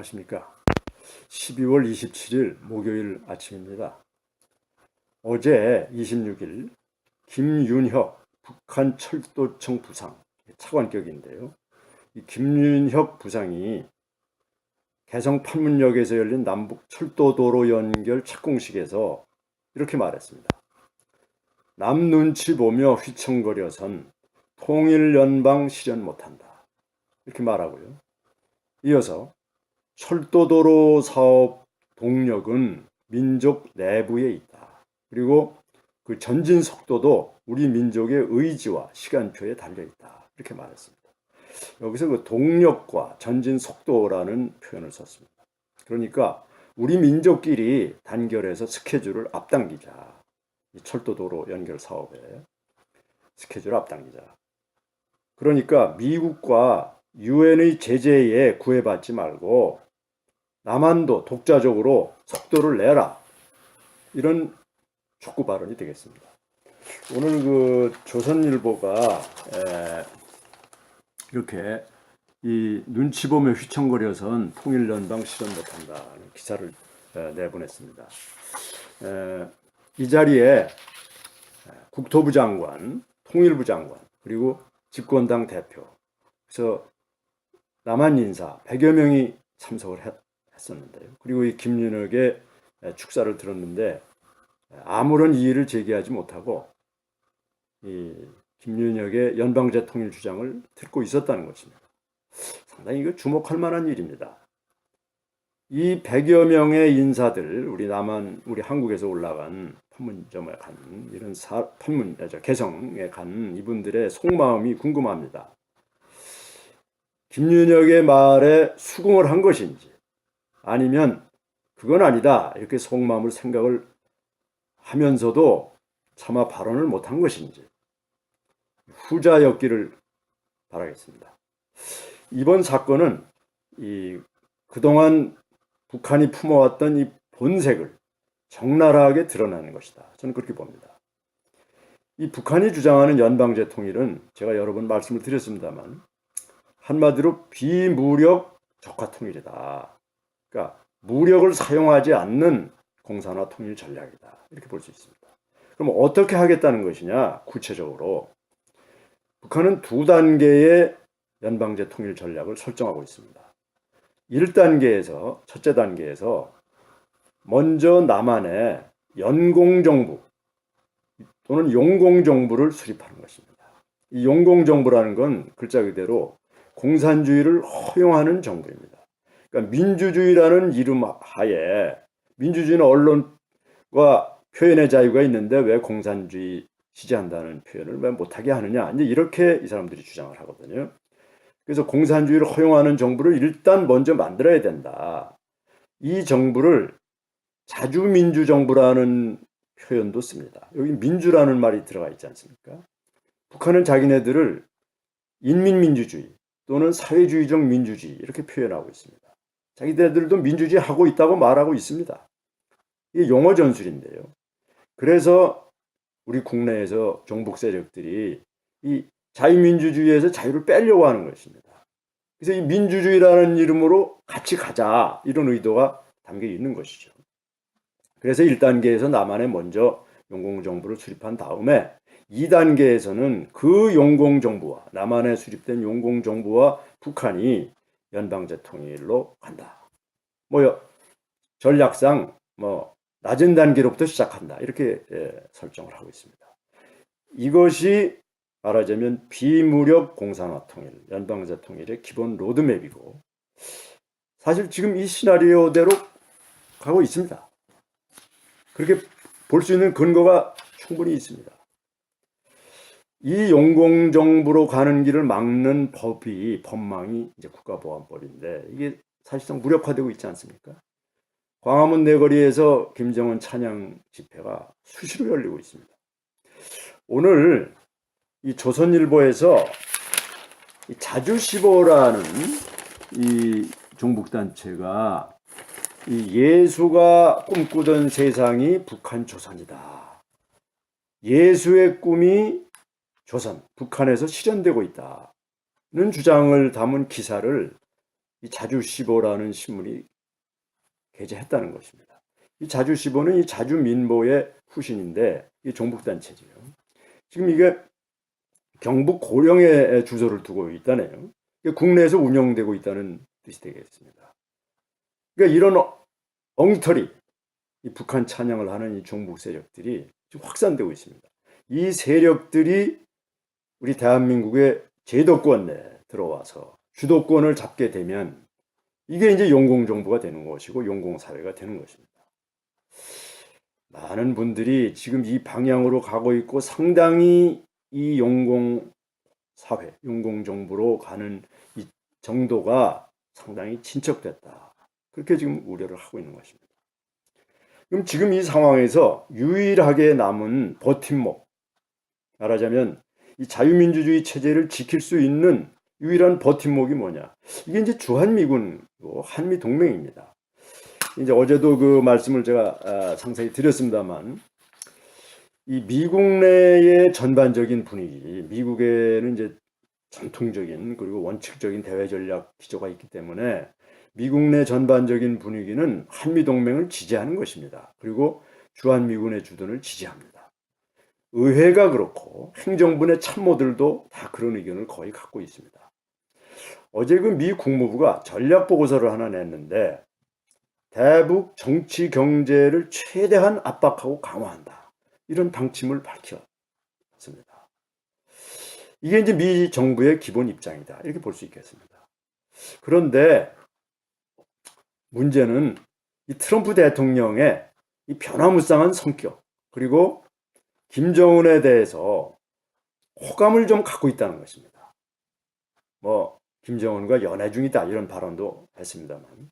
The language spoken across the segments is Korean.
안녕하십니까. 12월 27일 목요일 아침입니다. 어제 26일 김윤혁 북한 철도청 부상 차관격인데요. 이 김윤혁 부상이 개성 판문역에서 열린 남북 철도도로 연결 착공식에서 이렇게 말했습니다. 남 눈치 보며 휘청거려선 통일연방 실현 못한다. 이렇게 말하고요. 이어서 철도도로 사업 동력은 민족 내부에 있다. 그리고 그 전진 속도도 우리 민족의 의지와 시간표에 달려 있다. 이렇게 말했습니다. 여기서 그 동력과 전진 속도라는 표현을 썼습니다. 그러니까 우리 민족끼리 단결해서 스케줄을 앞당기자. 이 철도도로 연결 사업에 스케줄을 앞당기자. 그러니까 미국과 유엔의 제재에 구애받지 말고 남한도 독자적으로 속도를 내라. 이런 촉구 발언이 되겠습니다. 오늘 그 조선일보가 이렇게 이 눈치 보며 휘청거려선 통일연방 실현 못한다는 기사를 내보냈습니다. 이 자리에 국토부 장관, 통일부 장관, 그리고 집권당 대표, 그래서 남한 인사 100여 명이 참석을 했었는데요. 그리고 이 김윤혁의 축사를 들었는데 아무런 이의를 제기하지 못하고 이 김윤혁의 연방제 통일 주장을 듣고 있었다는 것입니다. 상당히 이거 주목할 만한 일입니다. 이 100여 명의 인사들, 우리 한국에서 올라간 판문점에 간 이런 개성에 간 이분들의 속마음이 궁금합니다. 김윤혁의 말에 수긍을 한 것인지 아니면 그건 아니다 이렇게 속마음을 생각을 하면서도 차마 발언을 못한 것인지 후자였기를 바라겠습니다. 이번 사건은 그동안 북한이 품어왔던 이 본색을 적나라하게 드러내는 것이다. 저는 그렇게 봅니다. 이 북한이 주장하는 연방제 통일은 제가 여러 번 말씀을 드렸습니다만 한마디로 비무력 적화 통일이다. 그러니까 무력을 사용하지 않는 공산화 통일 전략이다. 이렇게 볼 수 있습니다. 그럼 어떻게 하겠다는 것이냐? 구체적으로 북한은 두 단계의 연방제 통일 전략을 설정하고 있습니다. 1단계에서 첫째 단계에서 먼저 남한에 연공정부 또는 용공정부를 수립하는 것입니다. 이 용공정부라는 건 글자 그대로 공산주의를 허용하는 정부입니다. 그러니까 민주주의라는 이름 하에 민주주의는 언론과 표현의 자유가 있는데 왜 공산주의 지지한다는 표현을 왜 못하게 하느냐. 이제 이렇게 이 사람들이 주장을 하거든요. 그래서 공산주의를 허용하는 정부를 일단 먼저 만들어야 된다. 이 정부를 자주민주정부라는 표현도 씁니다. 여기 민주라는 말이 들어가 있지 않습니까? 북한은 자기네들을 인민민주주의 또는 사회주의적 민주주의 이렇게 표현하고 있습니다. 자기네들도 민주주의 하고 있다고 말하고 있습니다. 이게 용어 전술인데요. 그래서 우리 국내에서 종북 세력들이 이 자유민주주의에서 자유를 빼려고 하는 것입니다. 그래서 이 민주주의라는 이름으로 같이 가자 이런 의도가 담겨 있는 것이죠. 그래서 1단계에서 남한에 먼저 용공정부를 수립한 다음에 2단계에서는 그 용공정부와 남한에 수립된 용공정부와 북한이 연방제 통일로 간다. 전략상 낮은 단계로부터 시작한다. 이렇게 설정을 하고 있습니다. 이것이 말하자면 비무력 공산화 통일, 연방제 통일의 기본 로드맵이고 사실 지금 이 시나리오대로 가고 있습니다. 그렇게 볼 수 있는 근거가 충분히 있습니다. 이 용공정부로 가는 길을 막는 법망이 이제 국가보안법인데 이게 사실상 무력화되고 있지 않습니까? 광화문 내거리에서 김정은 찬양 집회가 수시로 열리고 있습니다. 오늘 이 조선일보에서 이 자주시보라는 이 종북단체가 이 예수가 꿈꾸던 세상이 북한 조선이다. 예수의 꿈이 조선, 북한에서 실현되고 있다는 주장을 담은 기사를 이 자주시보라는 신문이 게재했다는 것입니다. 이 자주시보는 이 자주민보의 후신인데 이 종북단체지요. 지금 이게 경북 고령에 주소를 두고 있다네요. 국내에서 운영되고 있다는 뜻이 되겠습니다. 그러니까 이런 엉터리, 이 북한 찬양을 하는 이 종북 세력들이 지금 확산되고 있습니다. 이 세력들이 우리 대한민국의 제도권에 들어와서 주도권을 잡게 되면 이게 이제 용공정부가 되는 것이고 용공사회가 되는 것입니다. 많은 분들이 지금 이 방향으로 가고 있고 상당히 이 용공사회, 용공정부로 가는 이 정도가 상당히 진척됐다. 그렇게 지금 우려를 하고 있는 것입니다. 그럼 지금 이 상황에서 유일하게 남은 버팀목, 말하자면 이 자유민주주의 체제를 지킬 수 있는 유일한 버팀목이 뭐냐? 이게 이제 주한미군이고 한미동맹입니다. 이제 어제도 그 말씀을 제가 상세히 드렸습니다만, 이 미국 내의 전반적인 분위기, 미국에는 이제 전통적인 그리고 원칙적인 대외 전략 기조가 있기 때문에 미국 내 전반적인 분위기는 한미동맹을 지지하는 것입니다. 그리고 주한미군의 주둔을 지지합니다. 의회가 그렇고 행정부 내 참모들도 다 그런 의견을 거의 갖고 있습니다. 어제 그 미 국무부가 전략보고서를 하나 냈는데 대북 정치 경제를 최대한 압박하고 강화한다. 이런 방침을 밝혔습니다. 이게 이제 미 정부의 기본 입장이다. 이렇게 볼 수 있겠습니다. 그런데 문제는 이 트럼프 대통령의 이 변화무쌍한 성격, 그리고 김정은에 대해서 호감을 좀 갖고 있다는 것입니다. 김정은과 연애 중이다 이런 발언도 했습니다만,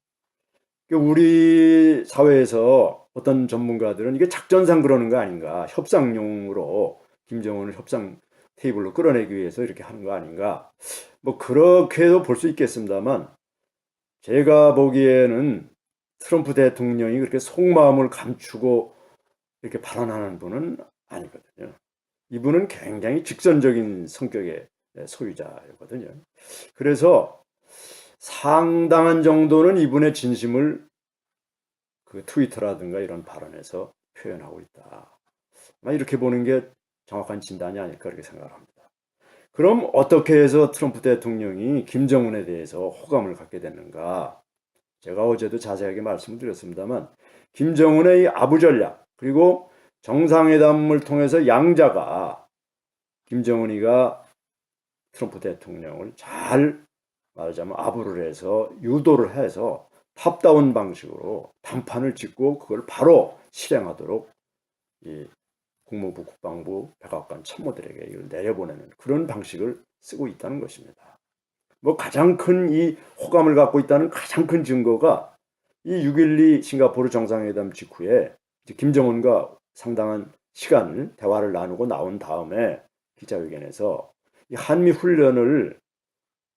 우리 사회에서 어떤 전문가들은 이게 작전상 그러는 거 아닌가, 협상용으로 김정은을 협상 테이블로 끌어내기 위해서 이렇게 하는 거 아닌가, 그렇게도 볼 수 있겠습니다만, 제가 보기에는 트럼프 대통령이 그렇게 속마음을 감추고 이렇게 발언하는 분은 아니거든요. 이분은 굉장히 직선적인 성격의 소유자거든요. 그래서 상당한 정도는 이분의 진심을 그 트위터라든가 이런 발언에서 표현하고 있다. 이렇게 보는 게 정확한 진단이 아닐까 그렇게 생각을 합니다. 그럼 어떻게 해서 트럼프 대통령이 김정은에 대해서 호감을 갖게 됐는가? 제가 어제도 자세하게 말씀드렸습니다만, 김정은의 이 아부 전략, 그리고 정상회담을 통해서 양자가 김정은이가 트럼프 대통령을 잘 말하자면 아부를 해서 유도를 해서 탑다운 방식으로 단판을 짓고 그걸 바로 실행하도록 이 국무부, 국방부, 백악관 참모들에게 이걸 내려보내는 그런 방식을 쓰고 있다는 것입니다. 가장 큰 이 호감을 갖고 있다는 가장 큰 증거가 이 6.12 싱가포르 정상회담 직후에 김정은과 상당한 시간을 대화를 나누고 나온 다음에 기자회견에서 이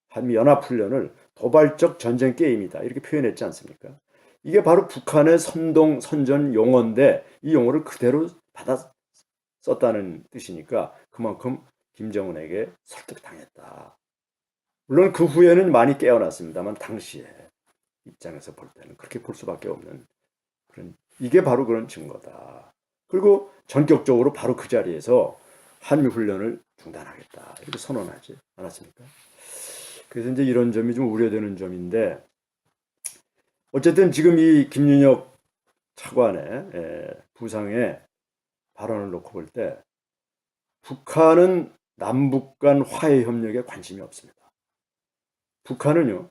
한미연합훈련을 도발적 전쟁 게임이다 이렇게 표현했지 않습니까? 이게 바로 북한의 선전 용어인데 이 용어를 그대로 받아 썼다는 뜻이니까 그만큼 김정은에게 설득당했다. 물론 그 후에는 많이 깨어났습니다만 당시에 입장에서 볼 때는 그렇게 볼 수밖에 없는 이게 바로 그런 증거다. 그리고 전격적으로 바로 그 자리에서 한미훈련을 중단하겠다 이렇게 선언하지 않았습니까? 그래서 이제 이런 점이 좀 우려되는 점인데, 어쨌든 지금 이 김윤혁 차관의 부상의 발언을 놓고 볼 때 북한은 남북 간 화해 협력에 관심이 없습니다. 북한은요,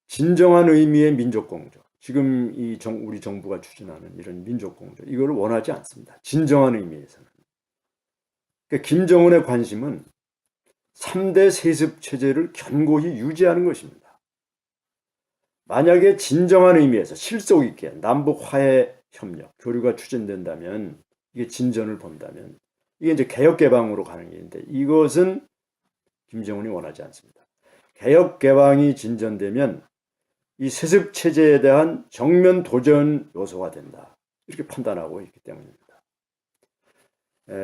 진정한 의미의 민족공조, 지금 우리 정부가 추진하는 이런 민족공조, 이걸 원하지 않습니다. 진정한 의미에서는. 그러니까 김정은의 관심은 3대 세습 체제를 견고히 유지하는 것입니다. 만약에 진정한 의미에서 실속 있게 남북 화해 협력, 교류가 추진된다면, 이게 진전을 본다면, 이게 이제 개혁 개방으로 가는 길인데, 이것은 김정은이 원하지 않습니다. 개혁 개방이 진전되면 이 세습 체제에 대한 정면 도전 요소가 된다. 이렇게 판단하고 있기 때문입니다.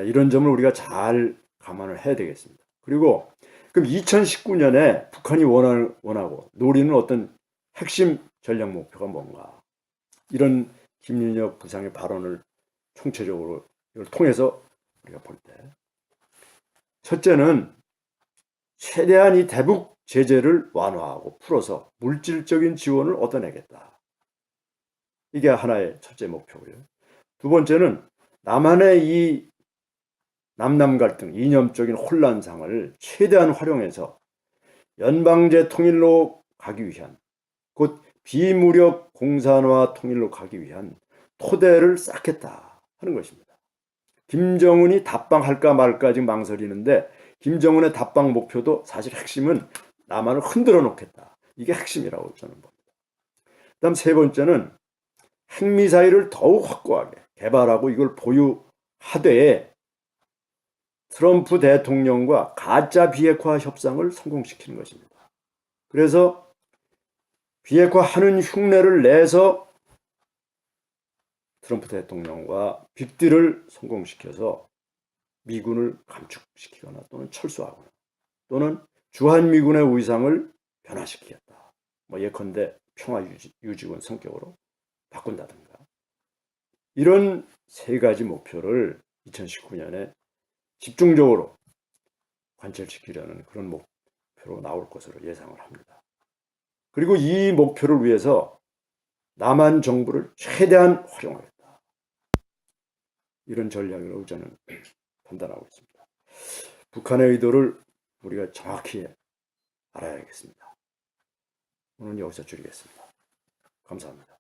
이런 점을 우리가 잘 감안을 해야 되겠습니다. 그리고 그럼 2019년에 북한이 원하고 노리는 어떤 핵심 전략 목표가 뭔가? 이런 김윤혁 부상의 발언을 총체적으로 이걸 통해서 우리가 볼 때, 첫째는 최대한 이 대북 제재를 완화하고 풀어서 물질적인 지원을 얻어내겠다. 이게 하나의 첫째 목표고요. 두 번째는 남한의 이 남남 갈등, 이념적인 혼란상을 최대한 활용해서 연방제 통일로 가기 위한, 곧 비무력 공산화 통일로 가기 위한 토대를 쌓겠다 하는 것입니다. 김정은이 답방할까 말까 지금 망설이는데, 김정은의 답방 목표도 사실 핵심은 남한을 흔들어 놓겠다. 이게 핵심이라고 저는 봅니다. 그다음 세 번째는 핵미사일을 더욱 확고하게 개발하고 이걸 보유하되 트럼프 대통령과 가짜 비핵화 협상을 성공시키는 것입니다. 그래서 비핵화하는 흉내를 내서 트럼프 대통령과 빅딜을 성공시켜서 미군을 감축시키거나 또는 철수하거나 또는 주한미군의 위상을 변화시키겠다. 예컨대 평화유지군 성격으로 바꾼다든가. 이런 세 가지 목표를 2019년에 집중적으로 관철시키려는 그런 목표로 나올 것으로 예상을 합니다. 그리고 이 목표를 위해서 남한 정부를 최대한 활용하겠다. 이런 전략이라고 저는 판단하고 있습니다. 북한의 의도를 우리가 정확히 알아야겠습니다. 오늘 여기서 줄이겠습니다. 감사합니다.